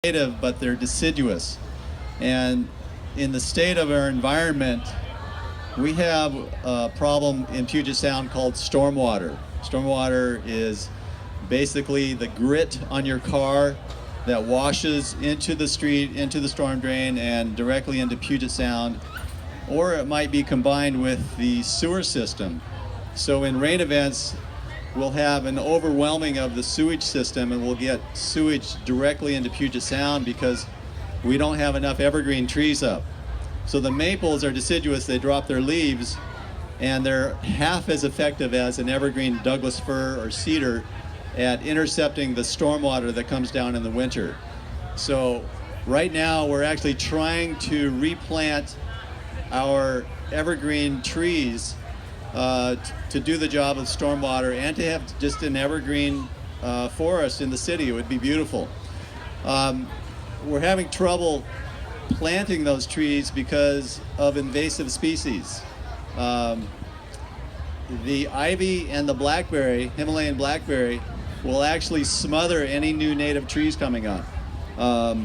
native, but they're deciduous. And in the state of our environment, we have a problem in Puget Sound called stormwater. Stormwater is basically the grit on your car that washes into the street, into the storm drain, and directly into Puget Sound. Or it might be combined with the sewer system. So in rain events, we'll have an overwhelming of the sewage system, and we'll get sewage directly into Puget Sound because we don't have enough evergreen trees up. So the maples are deciduous, they drop their leaves, and they're half as effective as an evergreen Douglas fir or cedar at intercepting the stormwater that comes down in the winter. So right now we're actually trying to replant our evergreen trees to do the job of stormwater and to have just an evergreen forest in the city. It would be beautiful. We're having trouble planting those trees because of invasive species. The ivy and the blackberry, Himalayan blackberry, will actually smother any new native trees coming up. I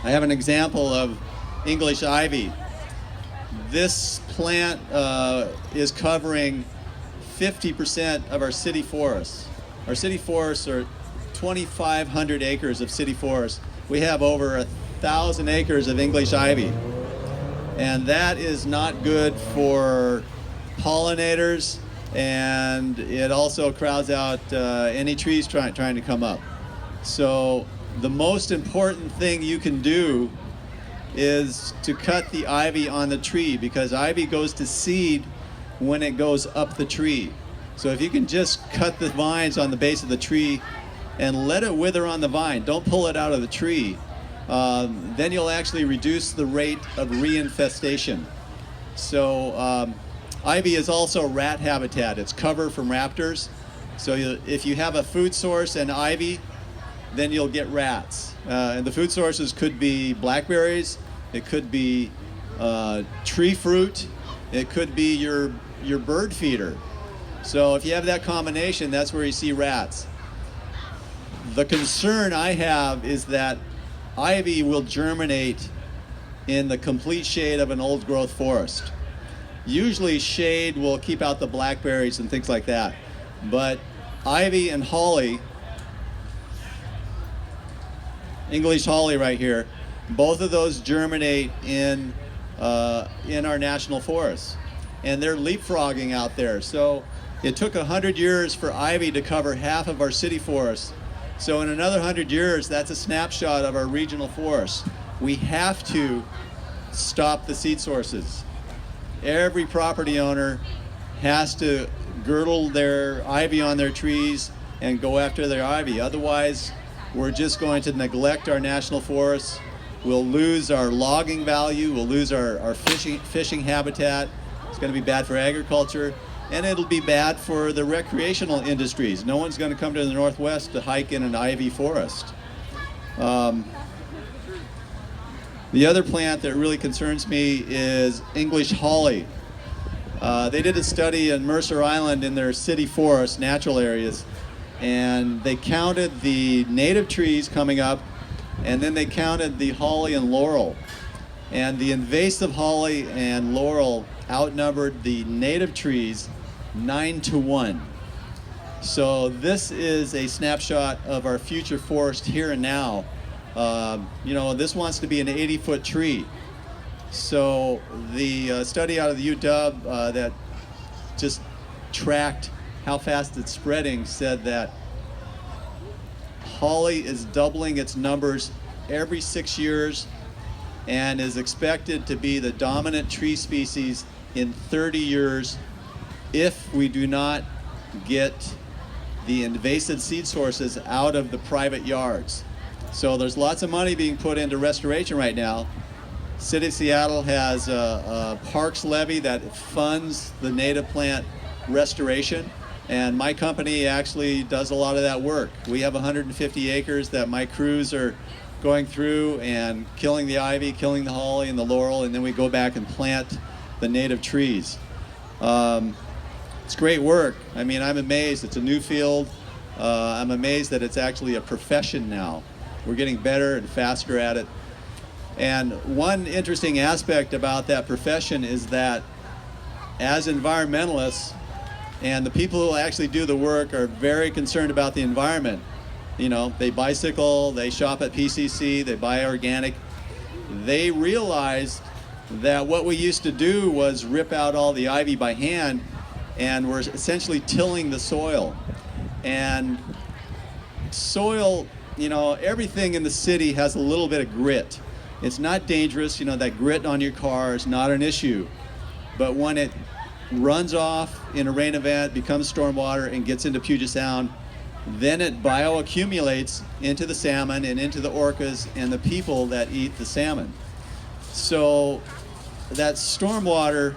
have an example of English ivy. This plant is covering 50% of our city forests. Our city forests are 2,500 acres of city forests. We have over 1,000 acres of English ivy. And that is not good for pollinators, and it also crowds out any trees trying to come up. So the most important thing you can do is to cut the ivy on the tree, because ivy goes to seed when it goes up the tree. So if you can just cut the vines on the base of the tree and let it wither on the vine, don't pull it out of the tree, then you'll actually reduce the rate of reinfestation. So ivy is also rat habitat. It's cover from raptors. So if you have a food source and ivy, then you'll get rats. And the food sources could be blackberries, it could be tree fruit, it could be your bird feeder. So if you have that combination, that's where you see rats. The concern I have is that ivy will germinate in the complete shade of an old growth forest. Usually shade will keep out the blackberries and things like that. But ivy and holly, English holly right here, both of those germinate in our national forests. And they're leapfrogging out there. So it took 100 years for ivy to cover half of our city forests. So in another 100 years, that's a snapshot of our regional forests. We have to stop the seed sources. Every property owner has to girdle their ivy on their trees and go after their ivy. Otherwise, we're just going to neglect our national forests. We'll lose our logging value. We'll lose our fishing habitat. It's going to be bad for agriculture. And it'll be bad for the recreational industries. No one's going to come to the Northwest to hike in an ivy forest. The other plant that really concerns me is English holly. They did a study in Mercer Island in their city forests, natural areas, and they counted the native trees coming up, and then they counted the holly and laurel. And the invasive holly and laurel outnumbered the native trees 9-1. So this is a snapshot of our future forest here and now. This wants to be an 80-foot tree. So the study out of the UW that just tracked how fast it's spreading said that holly is doubling its numbers every 6 years and is expected to be the dominant tree species in 30 years if we do not get the invasive seed sources out of the private yards. So there's lots of money being put into restoration right now. City of Seattle has a parks levy that funds the native plant restoration, and my company actually does a lot of that work. We have 150 acres that my crews are going through and killing the ivy, killing the holly and the laurel, and then we go back and plant the native trees. It's great work. I mean, I'm amazed. It's a new field. I'm amazed that it's actually a profession now. We're getting better and faster at it. And one interesting aspect about that profession is that as environmentalists, and the people who actually do the work are very concerned about the environment. You know, they bicycle, they shop at PCC, they buy organic. They realized that what we used to do was rip out all the ivy by hand, and we're essentially tilling the soil. And soil, you know, everything in the city has a little bit of grit. It's not dangerous, you know, that grit on your car is not an issue. But when it runs off in a rain event, becomes stormwater, and gets into Puget Sound, then it bioaccumulates into the salmon and into the orcas and the people that eat the salmon. So that stormwater,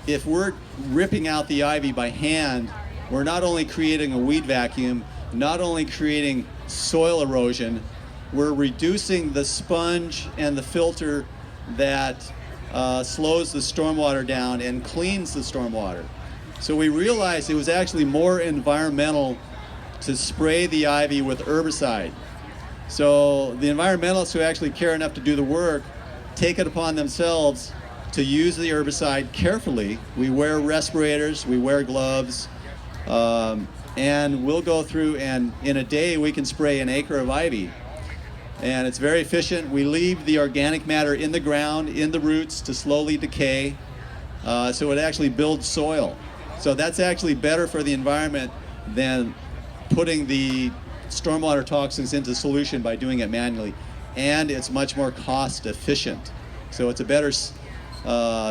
if we're ripping out the ivy by hand, we're not only creating a weed vacuum, not only creating soil erosion, we're reducing the sponge and the filter that slows the stormwater down and cleans the stormwater. So we realized it was actually more environmental to spray the ivy with herbicide. So the environmentalists who actually care enough to do the work take it upon themselves to use the herbicide carefully. We wear respirators, we wear gloves, and we'll go through, and in a day we can spray an acre of ivy. And it's very efficient. We leave the organic matter in the ground, in the roots, to slowly decay. So it actually builds soil. So that's actually better for the environment than putting the stormwater toxins into solution by doing it manually. And it's much more cost efficient. So it's a better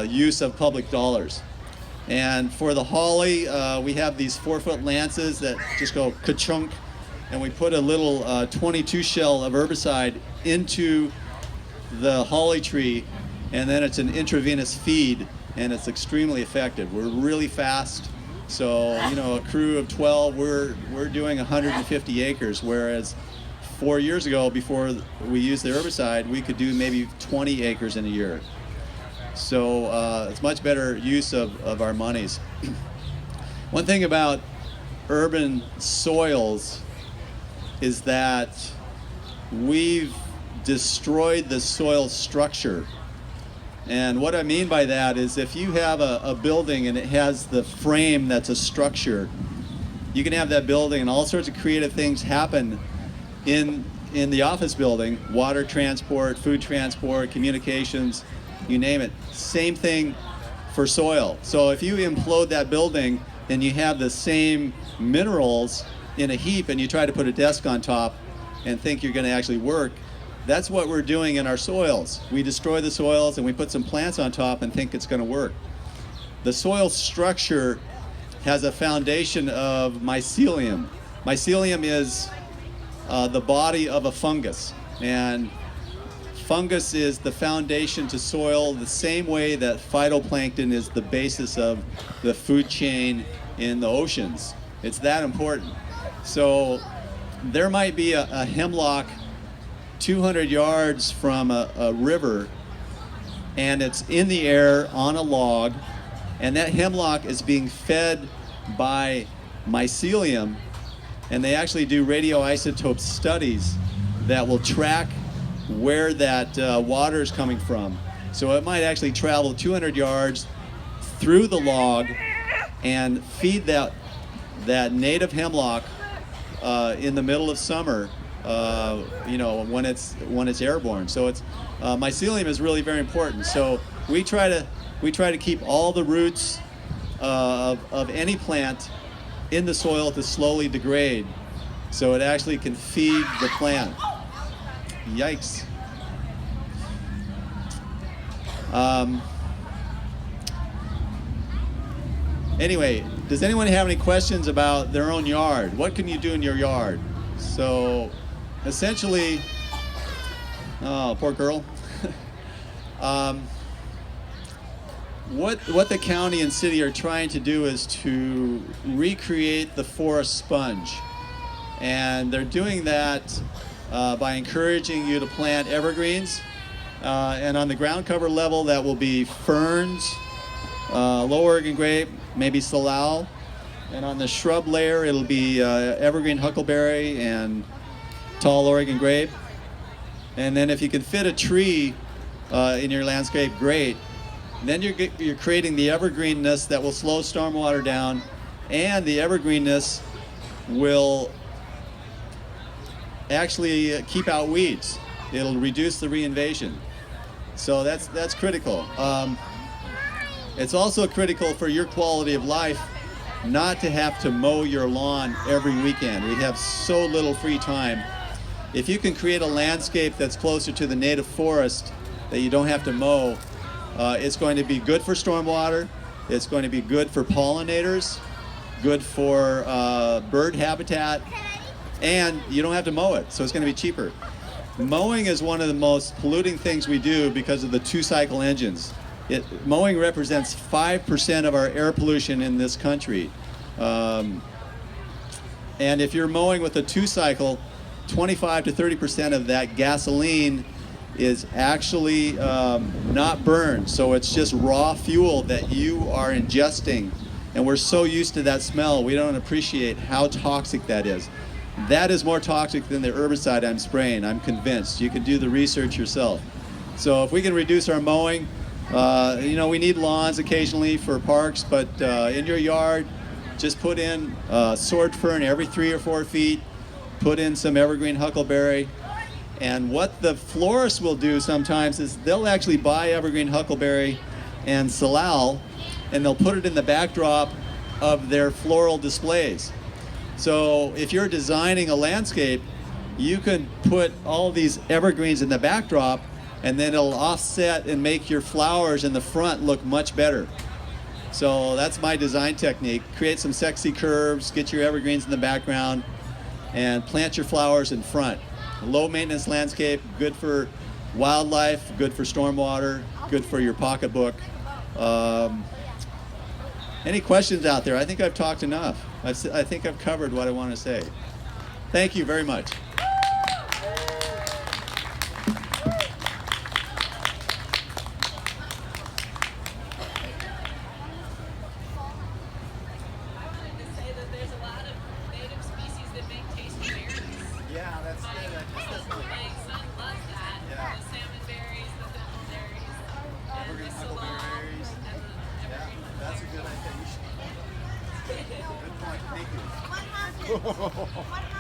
use of public dollars. And for the holly, we have these 4-foot lances that just go ka-chunk. And we put a little 22 shell of herbicide into the holly tree, and then it's an intravenous feed, and it's extremely effective. We're really fast. So, you know, a crew of 12, we're doing 150 acres, whereas 4 years ago, before we used the herbicide, we could do maybe 20 acres in a year. So it's much better use of our monies. One thing about urban soils is that we've destroyed the soil structure. And what I mean by that is if you have a building and it has the frame that's a structure, you can have that building and all sorts of creative things happen in the office building, water transport, food transport, communications, you name it. Same thing for soil. So if you implode that building and you have the same minerals in a heap and you try to put a desk on top and think you're going to actually work, that's what we're doing in our soils. We destroy the soils and we put some plants on top and think it's going to work. The soil structure has a foundation of mycelium. Mycelium is the body of a fungus, and fungus is the foundation to soil the same way that phytoplankton is the basis of the food chain in the oceans. It's that important. So there might be a hemlock 200 yards from a river, and it's in the air on a log, and that hemlock is being fed by mycelium, and they actually do radioisotope studies that will track where that water is coming from. So it might actually travel 200 yards through the log and feed that native hemlock in the middle of summer, you know, when it's airborne. So it's mycelium is really very important. So we try to keep all the roots of any plant in the soil to slowly degrade, so it actually can feed the plant. Yikes. Anyway, does anyone have any questions about their own yard? What can you do in your yard? So essentially, oh, poor girl. What the county and city are trying to do is to recreate the forest sponge. And they're doing that by encouraging you to plant evergreens. And on the ground cover level, that will be ferns, low Oregon grape, maybe salal. And on the shrub layer, it'll be evergreen huckleberry and tall Oregon grape. And then if you can fit a tree in your landscape, great. Then you're creating the evergreenness that will slow stormwater down, and the evergreenness will actually keep out weeds. It'll reduce the reinvasion. So that's critical. It's also critical for your quality of life not to have to mow your lawn every weekend. We have so little free time. If you can create a landscape that's closer to the native forest that you don't have to mow, it's going to be good for stormwater, it's going to be good for pollinators, good for bird habitat, and you don't have to mow it, so it's going to be cheaper. Mowing is one of the most polluting things we do because of the two-cycle engines. Mowing represents 5% of our air pollution in this country. And if you're mowing with a two-cycle, 25 to 30% of that gasoline is actually not burned. So it's just raw fuel that you are ingesting. And we're so used to that smell, we don't appreciate how toxic that is. That is more toxic than the herbicide I'm spraying, I'm convinced. You can do the research yourself. So if we can reduce our mowing, we need lawns occasionally for parks, but in your yard, just put in sword fern every 3 or 4 feet, put in some evergreen huckleberry, and what the florists will do sometimes is they'll actually buy evergreen huckleberry and salal, and they'll put it in the backdrop of their floral displays. So if you're designing a landscape, you can put all these evergreens in the backdrop, and then it'll offset and make your flowers in the front look much better. So that's my design technique. Create some sexy curves, get your evergreens in the background, and plant your flowers in front. Low maintenance landscape, good for wildlife, good for stormwater, good for your pocketbook. Any questions out there? I think I've talked enough. I think I've covered what I want to say. Thank you very much. Yeah, that's good. My son loves that. Yeah. The salmon berries, the thimbleberries, and Evergreen the salal, huckleberries. and the Yeah, evergreen that's a good idea. You should. Good point. Thank you. What happened?